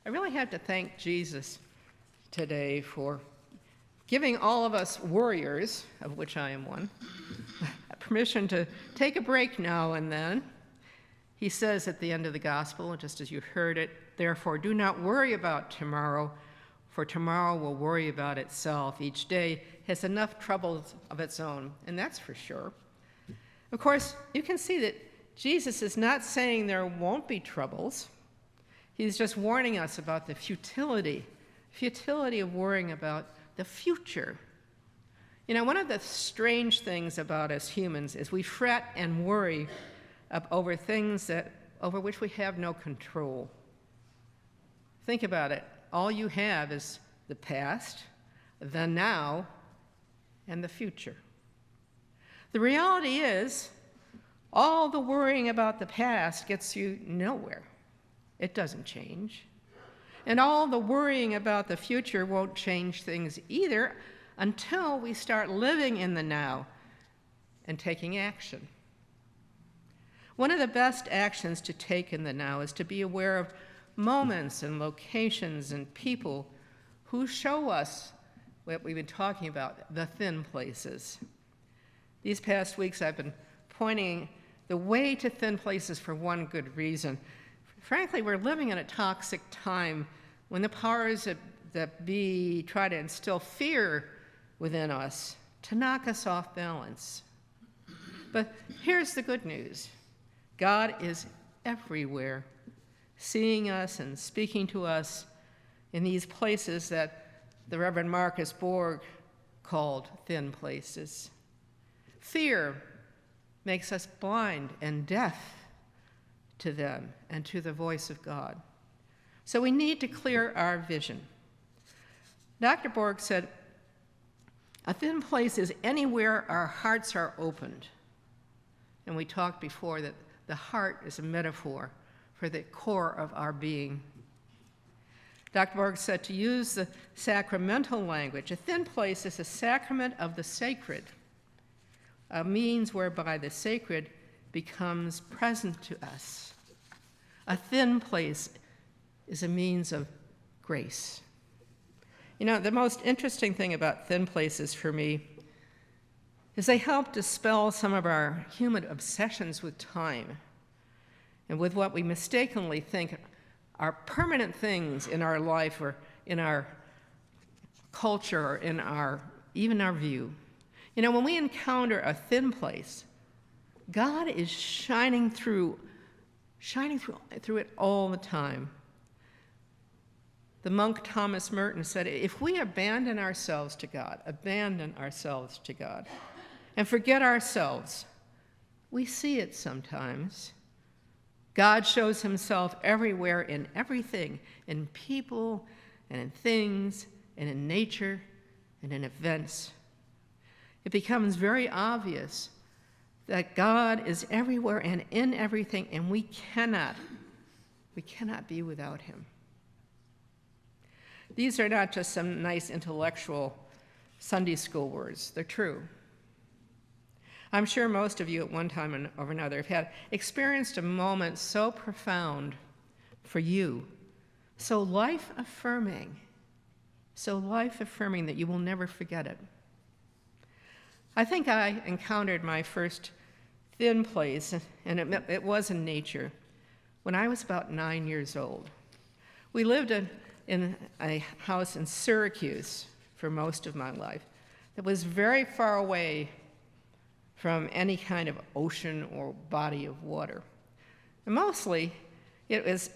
I really have to thank Jesus today for giving all of us worriers, of which I am one, permission to take a break now and then. He says at the end of the gospel, just as you heard it, therefore do not worry about tomorrow, for tomorrow will worry about itself. Each day has enough troubles of its own, and that's for sure. Of course, you can see that Jesus is not saying there won't be troubles. He's just warning us about the futility of worrying about the future. You know, one of the strange things about us humans is we fret and worry over things over which we have no control. Think about it. All you have is the past, the now, and the future. The reality is, all the worrying about the past gets you nowhere. It doesn't change. And all the worrying about the future won't change things either until we start living in the now and taking action. One of the best actions to take in the now is to be aware of moments and locations and people who show us what we've been talking about, the thin places. These past weeks I've been pointing the way to thin places for one good reason. Frankly, we're living in a toxic time when the powers that be try to instill fear within us to knock us off balance. But here's the good news. God is everywhere, seeing us and speaking to us in these places that the Reverend Marcus Borg called thin places. Fear makes us blind and deaf to them and to the voice of God. So we need to clear our vision. Dr. Borg said, a thin place is anywhere our hearts are opened. And we talked before that the heart is a metaphor for the core of our being. Dr. Borg said to use the sacramental language, a thin place is a sacrament of the sacred, a means whereby the sacred becomes present to us. A thin place is a means of grace. You know, the most interesting thing about thin places for me is they help dispel some of our human obsessions with time and with what we mistakenly think are permanent things in our life or in our culture or in even our view. You know, when we encounter a thin place, God is shining through it all the time. The monk Thomas Merton said, if we abandon ourselves to God, and forget ourselves, we see it sometimes. God shows himself everywhere in everything, in people and in things and in nature and in events. It becomes very obvious that God is everywhere and in everything, and we cannot be without him. These are not just some nice intellectual Sunday school words. They're true. I'm sure most of you at one time or another have experienced a moment so profound for you, so life-affirming that you will never forget it. I think I encountered my first thin place, and it was in nature, when I was about 9 years old. We lived in a house in Syracuse for most of my life that was very far away from any kind of ocean or body of water. And mostly, it was,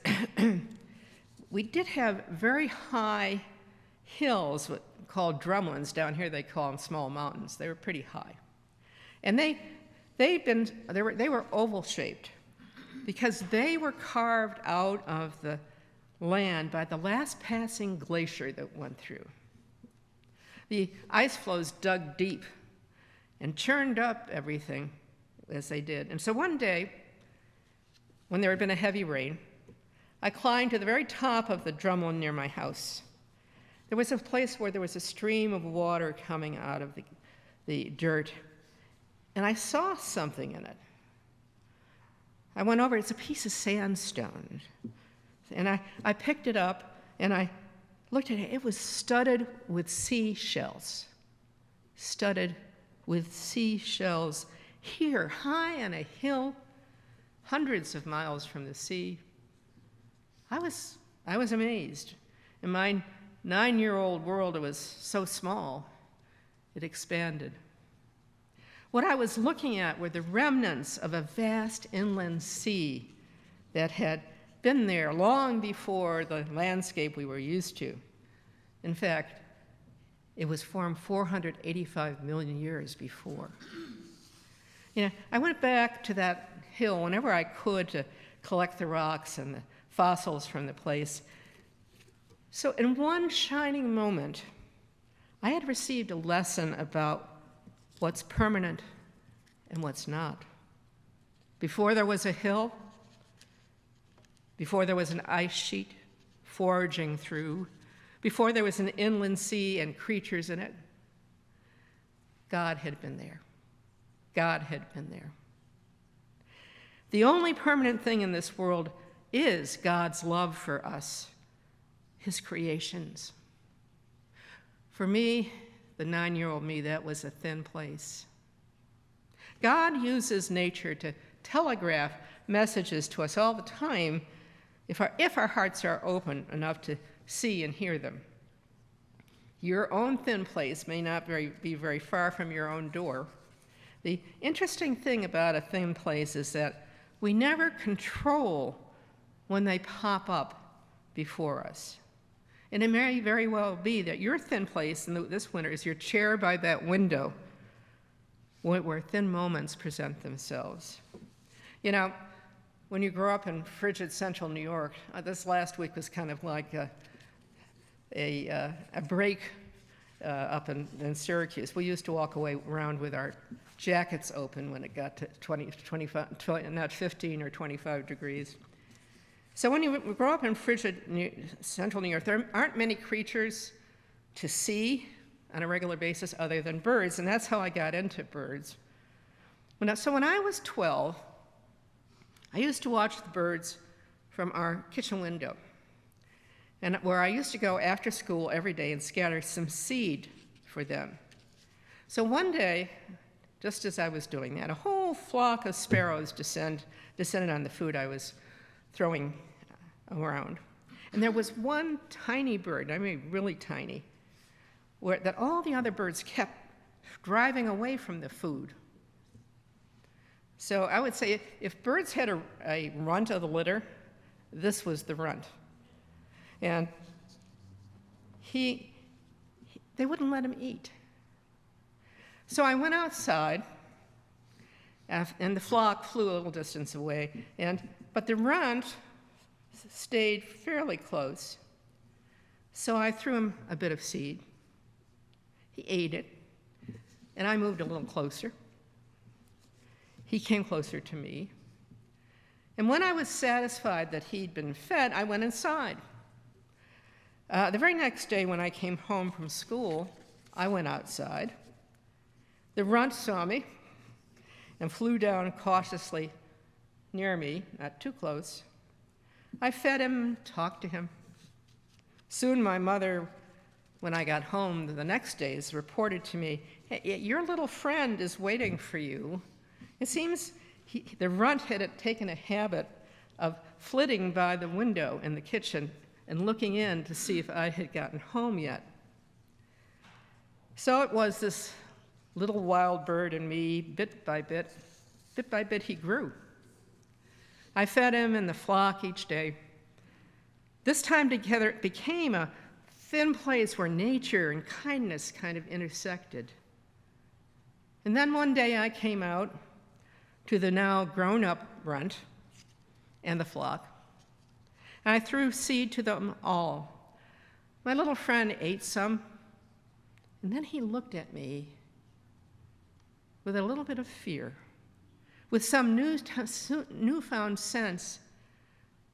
we did have very high hills called drumlins. Down here they call them small mountains. They were pretty high. And they were oval-shaped because they were carved out of the land by the last passing glacier that went through. The ice flows dug deep and churned up everything as they did. And so one day, when there had been a heavy rain, I climbed to the very top of the drumlin near my house. There was a place where there was a stream of water coming out of the dirt, and I saw something in it. I went over, it's a piece of sandstone. And I picked it up, and I looked at it. It was studded with seashells. Studded with seashells. Here, high on a hill, hundreds of miles from the sea. I was amazed. In my 9-year-old world, it was so small, it expanded. What I was looking at were the remnants of a vast inland sea that had been there long before the landscape we were used to. In fact, it was formed 485 million years before. I went back to that hill whenever I could to collect the rocks and the fossils from the place. So in one shining moment, I had received a lesson about what's permanent and what's not. Before there was a hill, before there was an ice sheet forging through, before there was an inland sea and creatures in it, God had been there. God had been there. The only permanent thing in this world is God's love for us, his creations. For me, the 9-year-old me, that was a thin place. God uses nature to telegraph messages to us all the time if our hearts are open enough to see and hear them. Your own thin place may not be very far from your own door. The interesting thing about a thin place is that we never control when they pop up before us. And it may very well be that your thin place in this winter is your chair by that window where thin moments present themselves. When you grow up in frigid central New York, this last week was kind of like a break up in Syracuse. We used to walk around with our jackets open when it got to 25, not 15 or 25 degrees. So when you grow up in frigid central New York, there aren't many creatures to see on a regular basis other than birds, and that's how I got into birds. So when I was 12, I used to watch the birds from our kitchen window, and where I used to go after school every day and scatter some seed for them. So one day, just as I was doing that, a whole flock of sparrows descended on the food I was throwing around. And there was one tiny bird, I mean really tiny, that all the other birds kept driving away from the food. So I would say if birds had a runt of the litter, this was the runt. And they wouldn't let him eat. So I went outside, and the flock flew a little distance away, but the runt stayed fairly close. So I threw him a bit of seed. He ate it, and I moved a little closer. He came closer to me. And when I was satisfied that he'd been fed, I went inside. The very next day when I came home from school, I went outside. The runt saw me and flew down cautiously near me, not too close. I fed him, talked to him. Soon my mother, when I got home the next days, reported to me, "Hey, your little friend is waiting for you." It seems the runt had taken a habit of flitting by the window in the kitchen and looking in to see if I had gotten home yet. So it was this little wild bird in me, bit by bit he grew. I fed him and the flock each day. This time together it became a thin place where nature and kindness kind of intersected. And then one day I came out to the now grown-up runt and the flock, and I threw seed to them all. My little friend ate some, and then he looked at me with a little bit of fear, with some newfound sense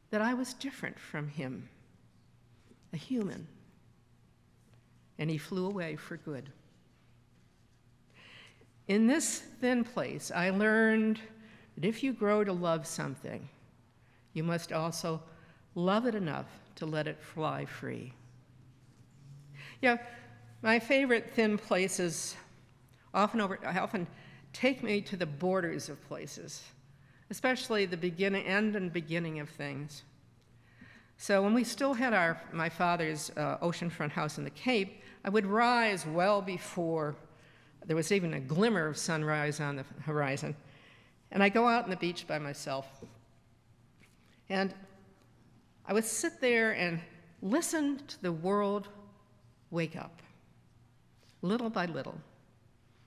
that I was different from him, a human, and he flew away for good. In this thin place, I learned that if you grow to love something, you must also love it enough to let it fly free. My favorite thin places often take me to the borders of places, especially the end and beginning of things. So when we still had my father's oceanfront house in the Cape, I would rise well before there was even a glimmer of sunrise on the horizon. And I'd go out on the beach by myself. And I would sit there and listen to the world wake up, little by little.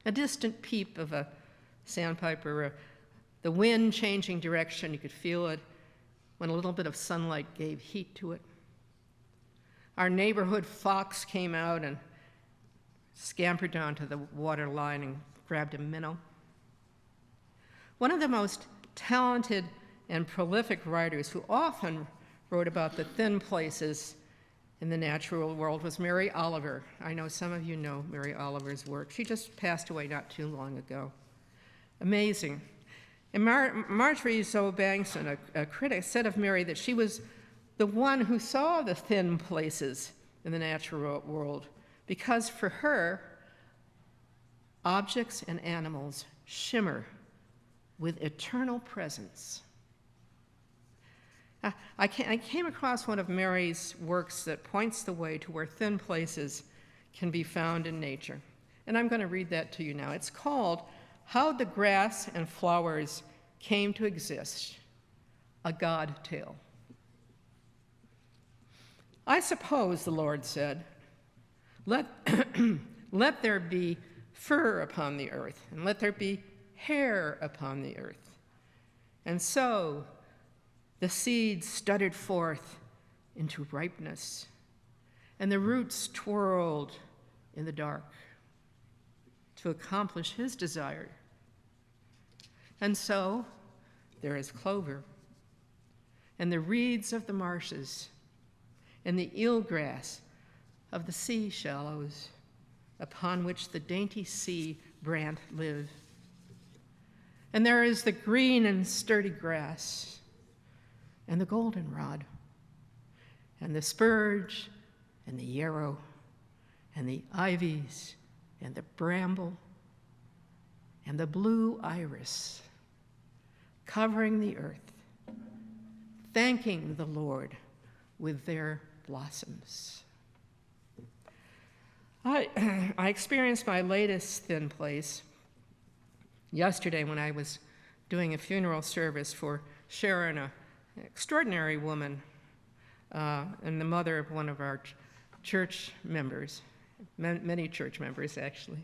A distant peep of a sandpiper, the wind changing direction, you could feel it when a little bit of sunlight gave heat to it. Our neighborhood fox came out and scampered down to the water line and grabbed a minnow. One of the most talented and prolific writers who often wrote about the thin places in the natural world was Mary Oliver. I know some of you know Mary Oliver's work. She just passed away not too long ago. Amazing. And Marjorie Zoe Bangson, a critic, said of Mary that she was the one who saw the thin places in the natural world, because for her, objects and animals shimmer with eternal presence. I came across one of Mary's works that points the way to where thin places can be found in nature. And I'm going to read that to you now. It's called How the Grass and Flowers Came to Exist, a God Tale. I suppose, the Lord said, let there be fur upon the earth, and let there be hair upon the earth. And so the seeds stuttered forth into ripeness, and the roots twirled in the dark to accomplish his desire. And so there is clover, and the reeds of the marshes, and the eelgrass of the sea shallows, upon which the dainty sea brant live. And there is the green and sturdy grass, and the goldenrod, and the spurge, and the yarrow, and the ivies, and the bramble, and the blue iris, covering the earth, thanking the Lord with their blossoms. I experienced my latest thin place yesterday when I was doing a funeral service for Sharon, an extraordinary woman, and the mother of one of our church members, many church members actually.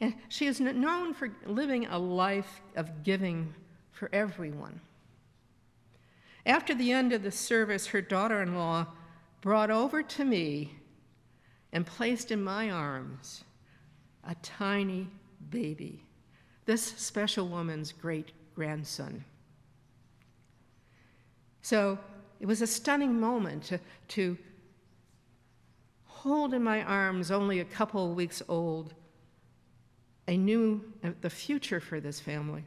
And she is known for living a life of giving for everyone. After the end of the service, her daughter-in-law brought over to me and placed in my arms a tiny baby, this special woman's great-grandson. So it was a stunning moment to hold in my arms, only a couple of weeks old, the future for this family,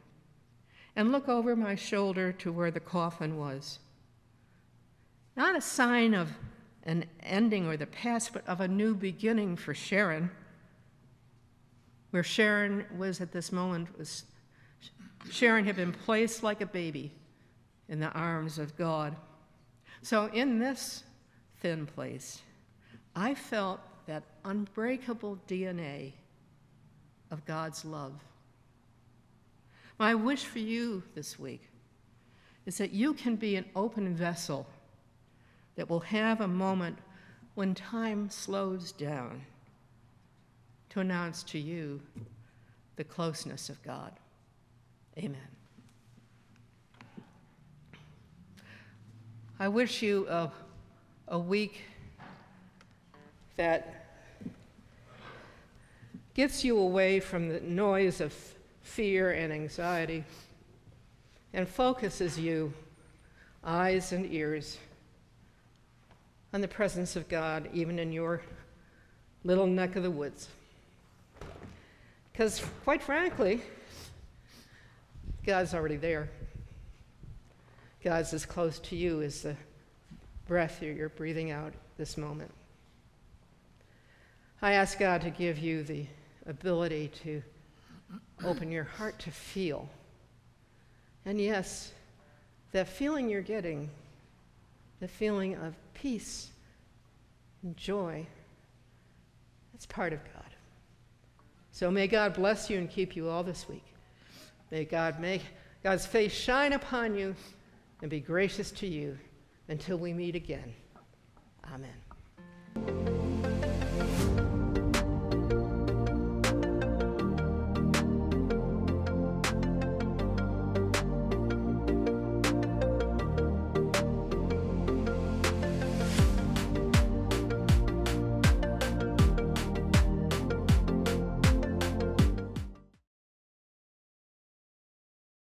and look over my shoulder to where the coffin was. Not a sign of an ending or the past, but of a new beginning for Sharon. Where Sharon was at this moment, Sharon had been placed like a baby in the arms of God. So in this thin place, I felt that unbreakable DNA of God's love. My wish for you this week is that you can be an open vessel that will have a moment when time slows down to announce to you the closeness of God. Amen. I wish you a week that gets you away from the noise of fear and anxiety and focuses you, eyes and ears, on the presence of God, even in your little neck of the woods. Because, quite frankly, God's already there. God's as close to you as the breath you're breathing out this moment. I ask God to give you the ability to open your heart to feel. And yes, that feeling you're getting, the feeling of peace and joy, it's part of God. So may God bless you and keep you all this week. May God make God's face shine upon you and be gracious to you until we meet again. Amen.